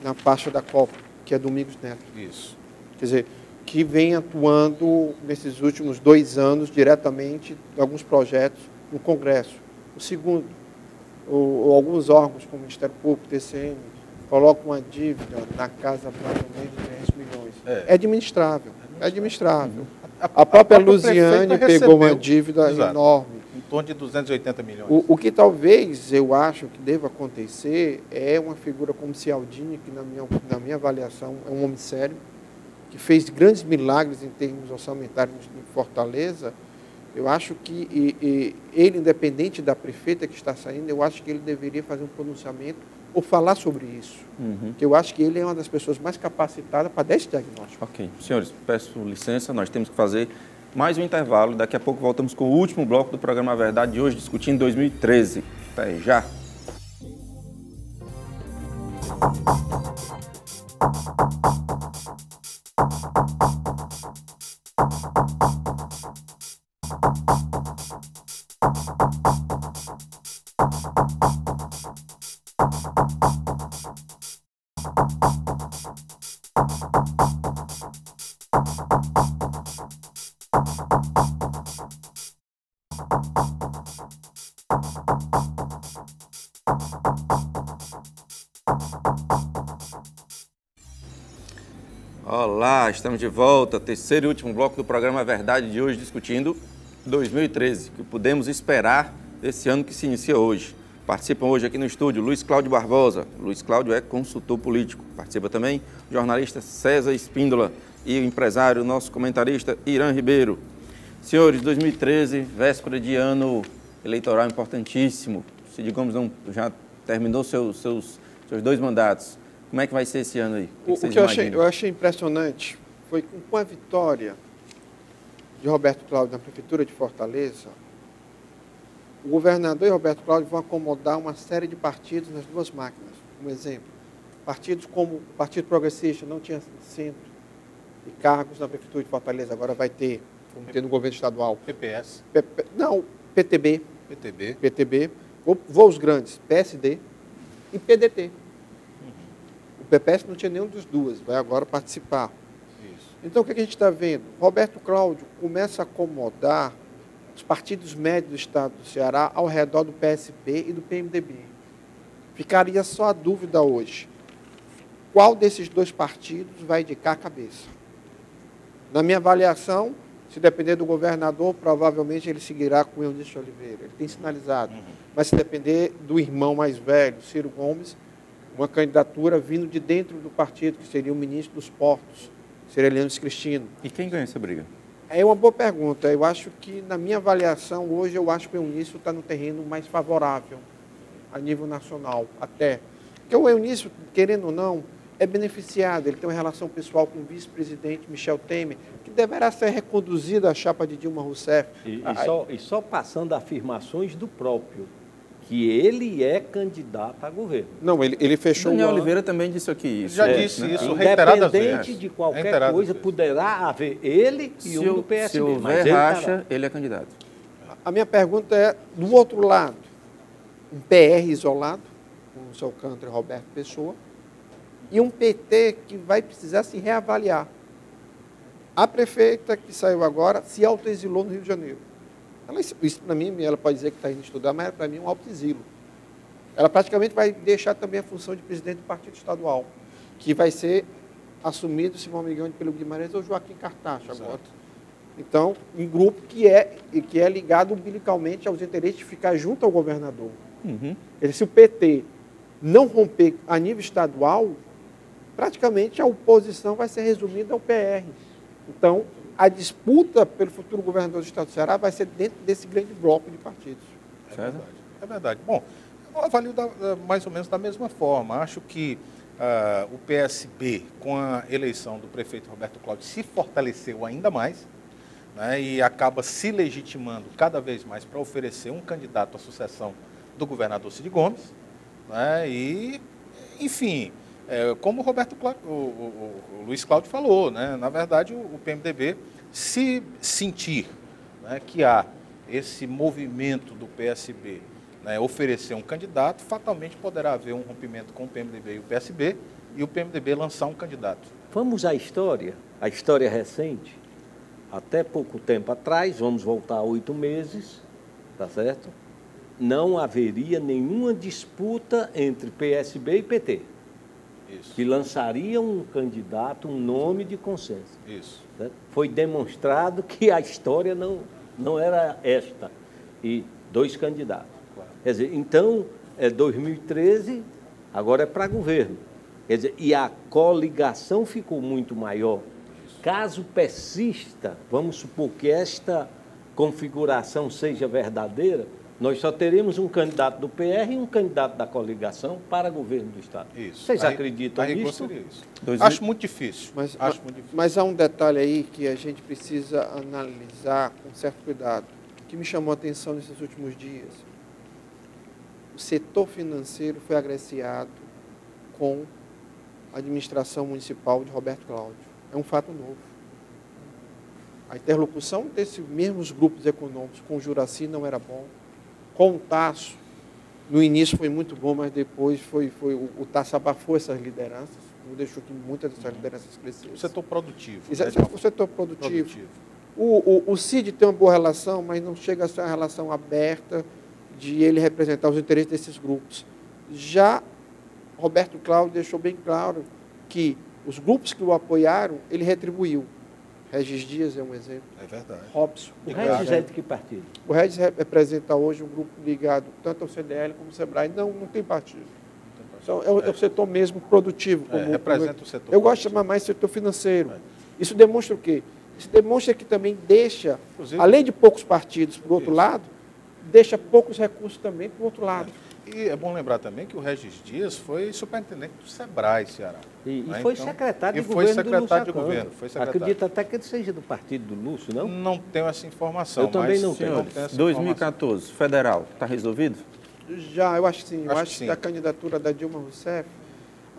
na pasta da Copa, que é Domingos Neto. Isso. Quer dizer, que vem atuando nesses últimos 2 anos diretamente em alguns projetos no Congresso. O segundo, alguns órgãos, como o Ministério Público, TCM, colocam uma dívida na casa mais ou menos de 10 milhões. É administrável. É administrável. A própria Luziane pegou uma dívida enorme. Em torno de 280 milhões. O que talvez eu acho que deva acontecer é uma figura como Cialdini, que na minha avaliação é um homem sério, que fez grandes milagres em termos orçamentários em Fortaleza. Eu acho que ele, independente da prefeita que está saindo, eu acho que ele deveria fazer um pronunciamento ou falar sobre isso. Que eu acho que ele é uma das pessoas mais capacitadas para dar esse diagnóstico. Ok. Senhores, peço licença, nós temos que fazer mais um intervalo. Daqui a pouco voltamos com o último bloco do programa A Verdade de hoje, discutindo 2013. Até já. Olá, estamos de volta, terceiro e último bloco do programa Verdade de hoje, discutindo 2013, o que podemos esperar desse ano que se inicia hoje. Participam hoje aqui no estúdio Luiz Cláudio Barbosa. Luiz Cláudio é consultor político. Participa também o jornalista César Espíndola e o empresário, nosso comentarista Irã Ribeiro. Senhores, 2013, véspera de ano eleitoral importantíssimo. Cid Gomes já terminou seus 2 mandatos. Como é que vai ser esse ano aí? O que eu achei impressionante foi que com a vitória de Roberto Cláudio na Prefeitura de Fortaleza, o governador e Roberto Cláudio vão acomodar uma série de partidos nas 2 máquinas. Um exemplo, partidos como o Partido Progressista não tinha centro de cargos na Prefeitura de Fortaleza, agora vai ter, como ter no governo estadual. PPS? Não, PTB. PTB. PTB. Voos grandes, PSD e PDT. O PPS não tinha nenhum dos 2, vai agora participar. Isso. Então, o que a gente está vendo? Roberto Cláudio começa a acomodar os partidos médios do estado do Ceará ao redor do PSB e do PMDB. Ficaria só a dúvida hoje. Qual desses 2 partidos vai indicar a cabeça? Na minha avaliação, se depender do governador, provavelmente ele seguirá com o Eunício Oliveira. Ele tem sinalizado. Mas se depender do irmão mais velho, Ciro Gomes, uma candidatura vindo de dentro do partido, que seria o ministro dos Portos, seria Leandro Cristino. E quem ganha essa briga? É uma boa pergunta. Eu acho que, na minha avaliação, hoje, eu acho que o Eunício está no terreno mais favorável, a nível nacional, até. Porque o Eunício, querendo ou não, é beneficiado. Ele tem uma relação pessoal com o vice-presidente Michel Temer, que deverá ser reconduzida à chapa de Dilma Rousseff. E só passando afirmações do próprio, que ele é candidato a governo. Não, ele fechou... Daniel Oliveira também disse aqui isso. Já disse isso reiteradas vezes. Independente de qualquer coisa, poderá haver ele e um do PSB. Se houver racha, ele é candidato. A minha pergunta é, do outro lado, um PR isolado, com o seu Alcântara e Roberto Pessoa, e um PT que vai precisar se reavaliar. A prefeita que saiu agora se autoexilou no Rio de Janeiro. Isso, para mim, ela pode dizer que está indo estudar, mas para mim é um autoexílio. Ela praticamente vai deixar também a função de presidente do partido estadual, que vai ser assumido, se não me engano, pelo Guimarães ou Joaquim Cartacho agora. Então, um grupo que é ligado umbilicalmente aos interesses de ficar junto ao governador. Se o PT não romper a nível estadual, praticamente a oposição vai ser resumida ao PR. Então, a disputa pelo futuro governador do estado do Ceará vai ser dentro desse grande bloco de partidos. É verdade. Bom, eu avalio mais ou menos da mesma forma. Acho que o PSB, com a eleição do prefeito Roberto Cláudio, se fortaleceu ainda mais, né, e acaba se legitimando cada vez mais para oferecer um candidato à sucessão do governador Cid Gomes. Né, e, enfim, como o Luiz Cláudio falou, né, na verdade o PMDB, se sentir, né, que há esse movimento do PSB, né, oferecer um candidato, fatalmente poderá haver um rompimento com o PMDB e o PSB, e o PMDB lançar um candidato. Vamos à história recente. Até pouco tempo atrás, vamos voltar a 8 meses, tá certo? Não haveria nenhuma disputa entre PSB e PT. Isso. Que lançaria um candidato, um nome de consenso. Isso. Certo? Foi demonstrado que a história não era esta, e 2 candidatos. Claro. Quer dizer, então, 2013, agora é para governo. Quer dizer, e a coligação ficou muito maior. Caso persista, vamos supor que esta configuração seja verdadeira, nós só teremos um candidato do PR e um candidato da coligação para governo do Estado. Isso. Vocês acreditam nisso? Acho muito difícil. Mas há um detalhe aí que a gente precisa analisar com certo cuidado, que me chamou a atenção nesses últimos dias. O setor financeiro foi agraciado com a administração municipal de Roberto Cláudio. É um fato novo. A interlocução desses mesmos grupos econômicos com o Juraci não era bom. Com o Tasso, no início foi muito bom, mas depois o Tasso abafou essas lideranças, não deixou que muitas dessas lideranças crescessem. O setor produtivo. O setor produtivo. O Cid tem uma boa relação, mas não chega a ser uma relação aberta de ele representar os interesses desses grupos. Já Roberto Cláudio deixou bem claro que os grupos que o apoiaram, ele retribuiu. Regis Dias é um exemplo. É verdade. Robson. O Regis é de que partido? O Regis representa hoje um grupo ligado tanto ao CDL como ao SEBRAE. Não tem partido. Então, é o setor mesmo produtivo. Representa o setor. Eu gosto de chamar mais setor financeiro. Isso demonstra o quê? Isso demonstra que também deixa, além de poucos partidos para o outro lado, deixa poucos recursos também para o outro lado. E é bom lembrar também que o Regis Dias foi superintendente do SEBRAE, Ceará. E né? foi Então, secretário de foi governo secretário do de Lúcio governo. Foi secretário. Acredito até que ele seja do partido do Lúcio, não? Não tenho essa informação. Eu também mas não tenho. essa 2014, federal, está resolvido? Já, eu acho que sim. Eu Acho acho que que sim. a candidatura da Dilma Rousseff,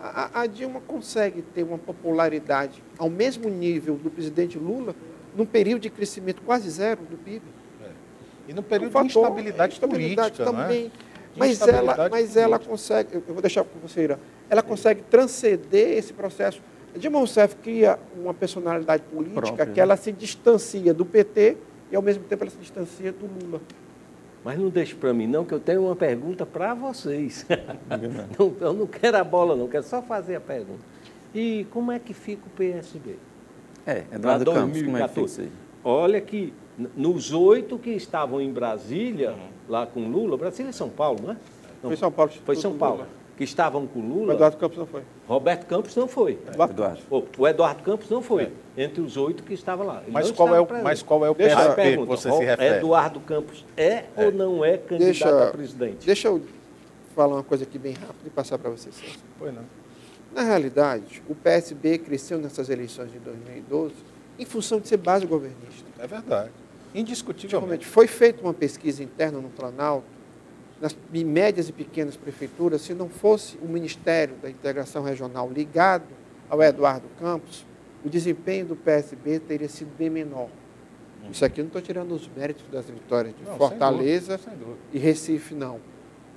a Dilma consegue ter uma popularidade ao mesmo nível do presidente Lula, num período de crescimento quase zero do PIB. E no período fator, de instabilidade instabilidade política, também. né? Mas ela consegue, eu vou deixar com você, Ira, ela consegue transcender esse processo. A Dilma Rousseff cria uma personalidade política Própria, que né? ela se distancia do PT e, ao mesmo tempo, ela se distancia do Lula. Mas não deixe para mim, não, que eu tenho uma pergunta para vocês. Não, eu não quero a bola, não, quero só fazer a pergunta. E como é que fica o PSB? Eduardo Campos, como é que fica isso aí? Olha que nos 8 que estavam em Brasília, lá com Lula, Brasília e São Paulo, não é? Não, Foi São Paulo. Foi São Paulo. Que estavam com Lula. O Eduardo Campos não foi. Roberto Campos não foi. Eduardo. O Eduardo Campos não foi. Entre os 8 que estavam lá. Ele Mas não qual estava é o, presente. mas qual é o Deixa eu PSB que Pergunta, você se refere? Eduardo Campos ou não é candidato a presidente? Deixa eu falar uma coisa aqui bem rápido e passar para vocês. Foi, não. Na realidade, o PSB cresceu nessas eleições de 2012 em função de ser base governista. É verdade. Indiscutivelmente. Foi feita uma pesquisa interna no Planalto, nas médias e pequenas prefeituras, se não fosse o Ministério da Integração Regional ligado ao Eduardo Campos, o desempenho do PSB teria sido bem menor. Isso aqui eu não estou tirando os méritos das vitórias de Fortaleza sem dúvida. e Recife, não.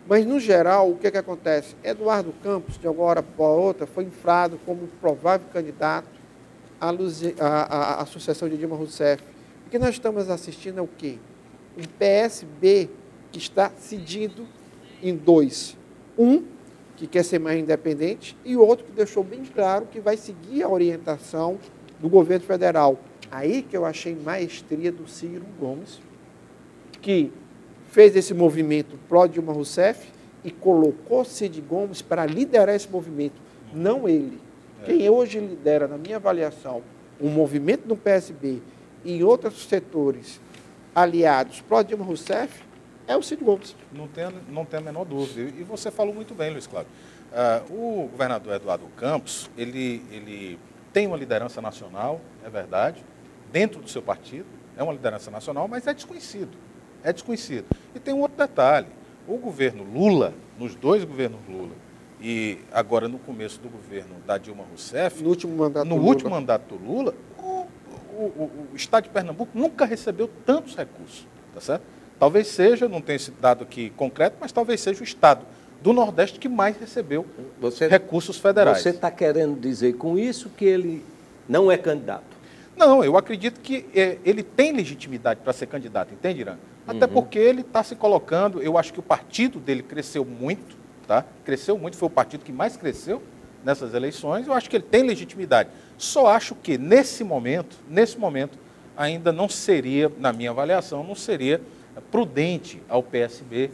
Mas, no geral, o que acontece? Eduardo Campos, de alguma hora para outra, foi inflado como provável candidato à sucessão de Dilma Rousseff. O que nós estamos assistindo é o quê? Um PSB que está cedido em dois. Um, que quer ser mais independente, e outro que deixou bem claro que vai seguir a orientação do governo federal. Aí que eu achei maestria do Ciro Gomes, que fez esse movimento pró-Dilma Rousseff e colocou Cid Gomes para liderar esse movimento, não ele. Quem hoje lidera, na minha avaliação, um movimento no PSB e em outros setores aliados pró-Dilma Rousseff, é o Cid Gomes. Não tem a menor dúvida. E você falou muito bem, Luiz Cláudio. O governador Eduardo Campos, ele tem uma liderança nacional, é verdade, dentro do seu partido, é uma liderança nacional, mas é desconhecido. É desconhecido. E tem um outro detalhe. O governo Lula, nos dois governos Lula, e agora no começo do governo da Dilma Rousseff, No último mandato do Lula, o estado de Pernambuco nunca recebeu tantos recursos, tá certo? Talvez seja, não tenho esse dado aqui concreto, mas talvez seja o estado do Nordeste que mais recebeu recursos federais. Você está querendo dizer com isso que ele não é candidato? Não, eu acredito que ele tem legitimidade para ser candidato, entende, Irã? Até porque ele está se colocando, eu acho que o partido dele cresceu muito, tá? Cresceu muito, foi o partido que mais cresceu nessas eleições, eu acho que ele tem legitimidade. Só acho que nesse momento, ainda não seria, na minha avaliação, não seria prudente ao PSB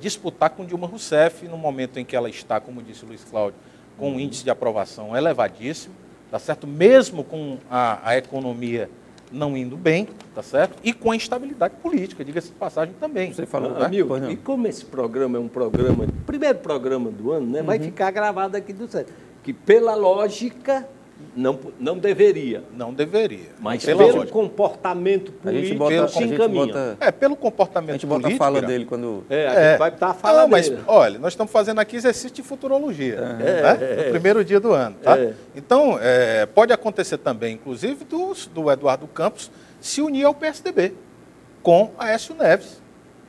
disputar com Dilma Rousseff no momento em que ela está, como disse o Luiz Cláudio, com um índice de aprovação elevadíssimo, tá certo? Mesmo com a economia não indo bem, tá certo? E com a instabilidade política, diga-se de passagem também. Você falou, Amigo, e como esse programa é um programa, primeiro programa do ano, né, vai ficar gravado aqui do site, que pela lógica não deveria. Não deveria. Mas pela pelo lógica. comportamento político, se encaminha. Pelo comportamento a gente bota político. a fala dele quando... A gente vai estar falando. Não, mas, olha, nós estamos fazendo aqui exercício de futurologia, no primeiro dia do ano, tá? Então, pode acontecer também, inclusive, do Eduardo Campos se unir ao PSDB com Aécio Neves.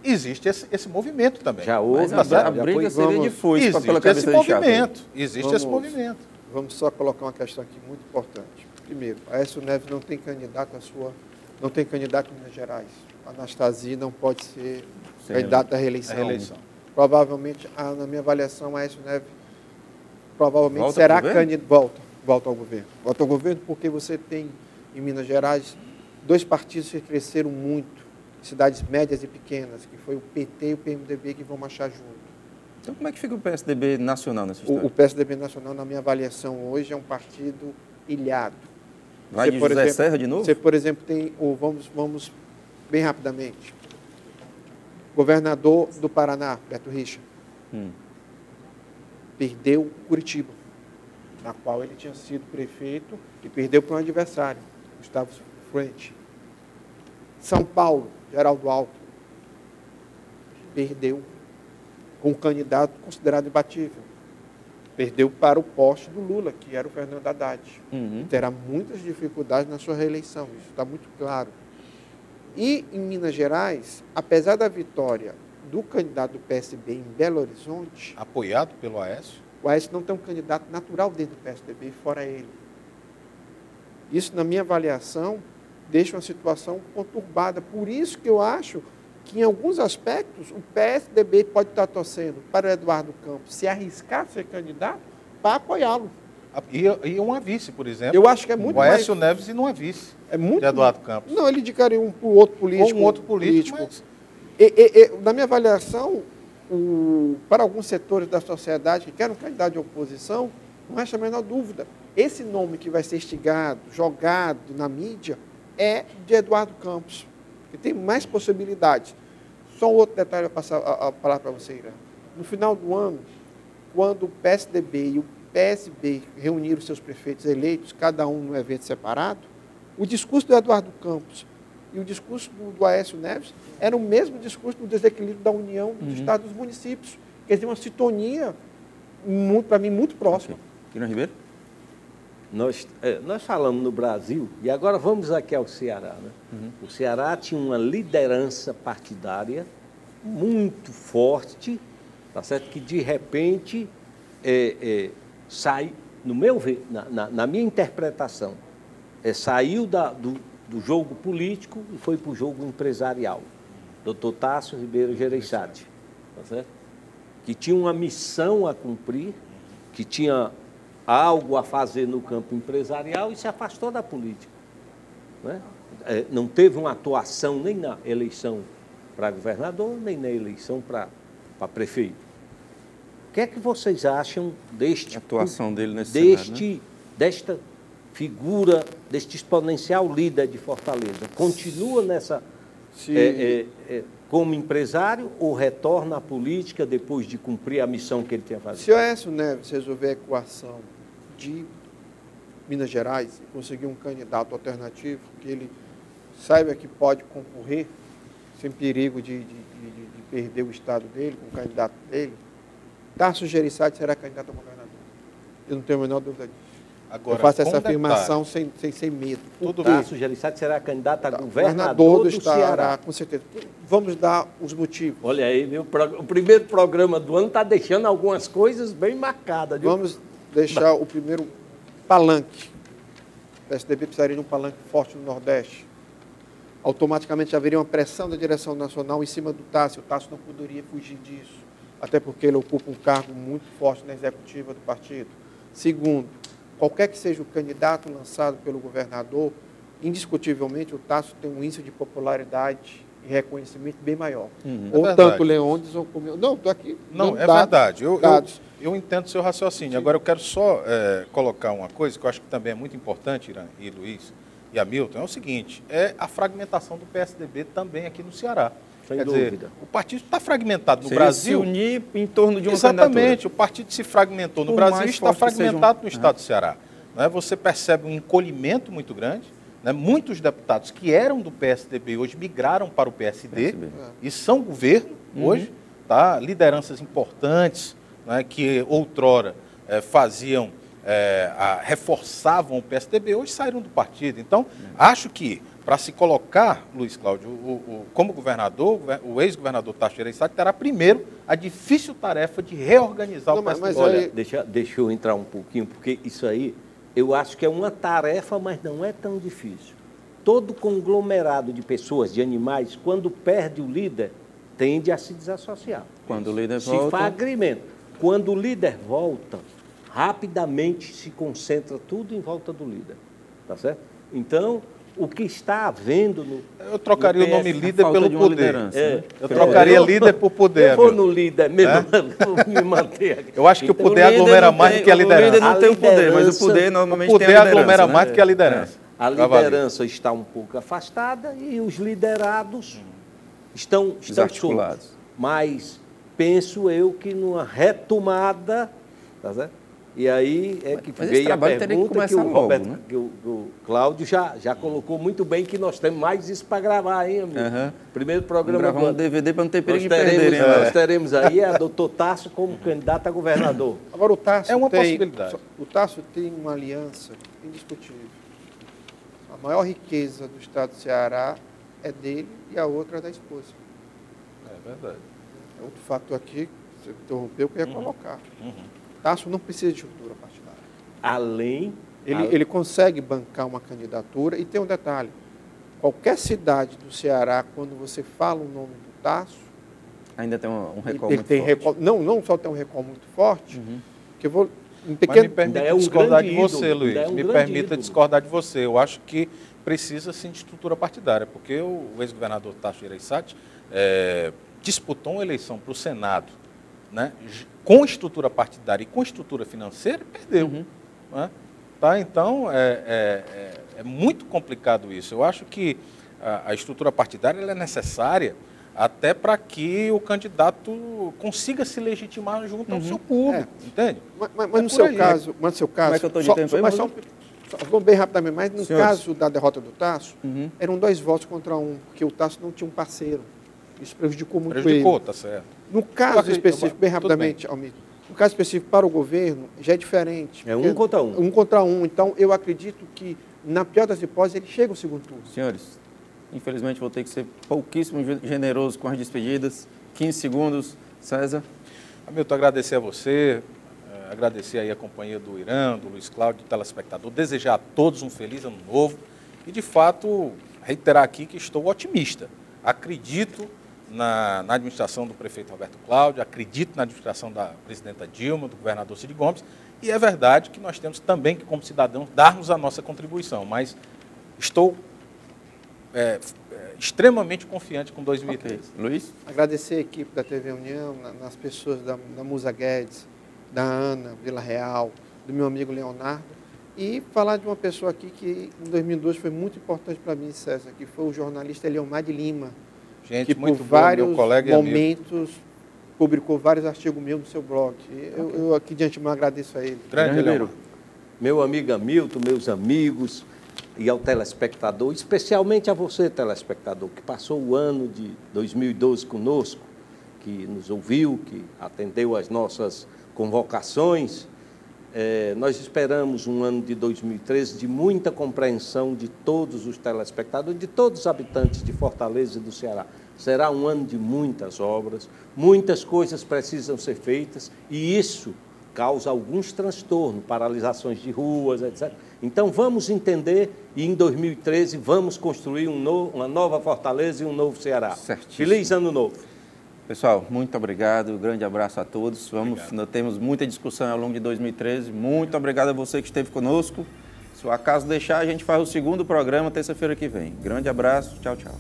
Existe esse movimento também. Já houve, Mas a briga seria de foice pela cabeça de chapa. Existe esse movimento. Vamos só colocar uma questão aqui muito importante. Primeiro, Aécio Neves não tem candidato não tem candidato em Minas Gerais. A Anastasia não pode ser candidata à reeleição. Provavelmente, na minha avaliação, Aécio Neves provavelmente será candidato. Volta ao governo. Volta ao governo porque você tem em Minas Gerais, 2 partidos que cresceram muito, cidades médias e pequenas, que foi o PT e o PMDB que vão marchar junto. Então, como é que fica o PSDB nacional nessa história? O PSDB nacional, na minha avaliação hoje, é um partido ilhado. Vai de José Serra de novo? Você, por exemplo, tem, vamos bem rapidamente, governador do Paraná, Beto Richa, perdeu Curitiba, na qual ele tinha sido prefeito e perdeu para um adversário, Gustavo Frente. São Paulo, Geraldo Alckmin, perdeu com um candidato considerado imbatível. Perdeu para o poste do Lula, que era o Fernando Haddad. Terá muitas dificuldades na sua reeleição, isso está muito claro. E em Minas Gerais, apesar da vitória do candidato do PSB em Belo Horizonte... Apoiado pelo Aécio? O Aécio não tem um candidato natural dentro do PSDB, fora ele. Isso, na minha avaliação, deixa uma situação conturbada. Por isso que eu acho que, em alguns aspectos, o PSDB pode estar torcendo para o Eduardo Campos se arriscar a ser candidato para apoiá-lo. E uma vice, por exemplo. Eu acho que é muito o Aécio Neves e uma vice de Eduardo Campos. Não, ele indicaria um outro político. Ou um outro político. Mas... Na minha avaliação, para alguns setores da sociedade que querem um candidato de oposição, não resta a menor dúvida. Esse nome que vai ser instigado, jogado na mídia, é de Eduardo Campos, que tem mais possibilidades. Só um outro detalhe para passar a palavra para você, Irã. No final do ano, quando o PSDB e o PSB reuniram seus prefeitos eleitos, cada um num evento separado, o discurso do Eduardo Campos e o discurso do Aécio Neves era o mesmo discurso do desequilíbrio da União dos Estados dos municípios. Quer dizer, uma sintonia, para mim, muito próxima. Quirão Ribeiro? Nós falamos no Brasil, e agora vamos aqui ao Ceará. Né? O Ceará tinha uma liderança partidária muito forte, tá certo? Que de repente sai, no meu ver, na minha interpretação, saiu do jogo político e foi para o jogo empresarial. Dr. Tássio Ribeiro Gereissati, tá certo? Que tinha uma missão a cumprir, que tinha algo a fazer no campo empresarial e se afastou da política. Né? Não teve uma atuação nem na eleição para governador, nem na eleição para prefeito. O que é que vocês acham deste atuação dele nesse cenário, né? Desta figura, deste exponencial líder de Fortaleza? Continua nessa como empresário ou retorna à política depois de cumprir a missão que ele tinha fazer? Se o Aécio Neves resolver a equação de Minas Gerais e conseguir um candidato alternativo que ele saiba que pode concorrer sem perigo de perder o estado dele, com o candidato dele, Tássio Gereissati será candidato a governador. Eu não tenho a menor dúvida disso. Agora, eu faço essa afirmação sem medo. O Tássio Gereissati será candidato a governador do Ceará. Com certeza. Vamos dar os motivos. Olha aí, o primeiro programa do ano está deixando algumas coisas bem marcadas. Viu? Vamos deixar o primeiro palanque. O PSDB precisaria de um palanque forte no Nordeste. Automaticamente haveria uma pressão da direção nacional em cima do Tássio. O Tássio não poderia fugir disso, até porque ele ocupa um cargo muito forte na executiva do partido. Segundo, qualquer que seja o candidato lançado pelo governador, indiscutivelmente o Tássio tem um índice de popularidade e reconhecimento bem maior. Ou tanto Leônidas ou como... Não, estou aqui. Não, é verdade. Eu entendo o seu raciocínio. Sim. Agora eu quero só colocar uma coisa que eu acho que também é muito importante, Irã e Luiz e Hamilton, é o seguinte, é a fragmentação do PSDB também aqui no Ceará. Sem dúvida. O partido está fragmentado no Brasil. Se unir em torno de uma Exatamente. candidatura. O partido se fragmentou no Brasil e está fragmentado no estado do Ceará. Né? Você percebe um encolhimento muito grande. Né? Muitos deputados que eram do PSDB hoje migraram para o PSD e são governo hoje. Tá? Lideranças importantes, né? Que outrora reforçavam o PSDB, hoje saíram do partido. Então, acho que para se colocar, Luiz Cláudio, como governador, o ex-governador Tássio Gereissati terá primeiro a difícil tarefa de reorganizar o PSDB. Mas olha, deixa eu entrar um pouquinho, porque isso aí eu acho que é uma tarefa, mas não é tão difícil. Todo conglomerado de pessoas, de animais, quando perde o líder, tende a se desassociar. Quando o líder volta... Se fragmenta. Quando o líder volta, rapidamente se concentra tudo em volta do líder. Tá certo? Então, o que está havendo no... Eu trocaria o nome líder pelo poder. Eu trocaria líder por poder. Eu vou no líder mesmo, vou me manter aqui. Eu acho que o poder aglomera mais do que a liderança. O líder não tem o poder, mas o poder normalmente tem a liderança. Aglomera mais do que a liderança. A liderança está um pouco afastada e os liderados estão desarticulados. Mas penso eu que numa retomada, tá certo? E aí é que veio a pergunta que o Roberto, né? que o Cláudio já colocou muito bem, que nós temos mais isso para gravar, hein, amigo? Primeiro programa... Vamos gravar um DVD para não ter perigo de perder, nós teremos aí a doutor Tasso como candidato a governador. Agora, o Tasso é uma possibilidade. O Tasso tem uma aliança indiscutível. A maior riqueza do estado do Ceará é dele e a outra é da esposa. É verdade. É outro fator aqui, você interrompeu, que eu ia colocar. Tasso não precisa de estrutura partidária. Além... Ele consegue bancar uma candidatura e tem um detalhe. Qualquer cidade do Ceará, quando você fala o nome do Tasso... Ainda tem um recall muito forte. Não só tem um recall muito forte, que eu vou... Mas me permita discordar de você, Luiz. Me permita discordar de você. Eu acho que precisa, sim, de estrutura partidária, porque o ex-governador Tasso Gereissati disputou uma eleição para o Senado, né, com estrutura partidária e com estrutura financeira, e perdeu. Né? Tá? Então, é muito complicado isso. Eu acho que a estrutura partidária ela é necessária até para que o candidato consiga se legitimar junto ao seu público, entende? Mas no seu caso... Como é que eu estou de tempo aí? Vamos bem rapidamente, mas no caso da derrota do Tasso, eram 2 votos contra 1, porque o Tasso não tinha um parceiro. Isso prejudicou muito ele. Tá certo. No caso específico, bem rapidamente, Almir, no caso específico para o governo, já é diferente. É 1 contra 1. 1 contra 1. Então, eu acredito que, na pior das hipóteses, ele chega ao segundo turno. Senhores, infelizmente vou ter que ser pouquíssimo generoso com as despedidas. 15 segundos. César. Hamilton, agradecer a você, agradecer aí a companhia do Irã, do Luiz Cláudio, do telespectador, desejar a todos um feliz ano novo e, de fato, reiterar aqui que estou otimista. Acredito na administração do prefeito Roberto Cláudio, acredito na administração da presidenta Dilma, do governador Cid Gomes, e é verdade que nós temos também que, como cidadãos, darmos a nossa contribuição, mas estou extremamente confiante com 2013. Okay. Luiz? Agradecer a equipe da TV União, nas pessoas da Musa Guedes, da Ana Vila Real, do meu amigo Leonardo, e falar de uma pessoa aqui que em 2012 foi muito importante para mim, César, que foi o jornalista Eliomar de Lima, que por vários momentos publicou vários artigos meus no seu blog. Eu aqui de antemão agradeço a ele. Grande Eliomar. Meu amigo Hamilton, meus amigos e ao telespectador, especialmente a você, telespectador, que passou o ano de 2012 conosco, que nos ouviu, que atendeu às nossas convocações. Nós esperamos um ano de 2013 de muita compreensão de todos os telespectadores, de todos os habitantes de Fortaleza e do Ceará. Será um ano de muitas obras, muitas coisas precisam ser feitas e isso causa alguns transtornos, paralisações de ruas, etc. Então vamos entender e em 2013 vamos construir uma nova Fortaleza e um novo Ceará. Certíssimo. Feliz ano novo. Pessoal, muito obrigado, um grande abraço a todos. Nós temos muita discussão ao longo de 2013. Muito obrigado a você que esteve conosco. Se o acaso deixar, a gente faz o segundo programa terça-feira que vem. Grande abraço, tchau, tchau.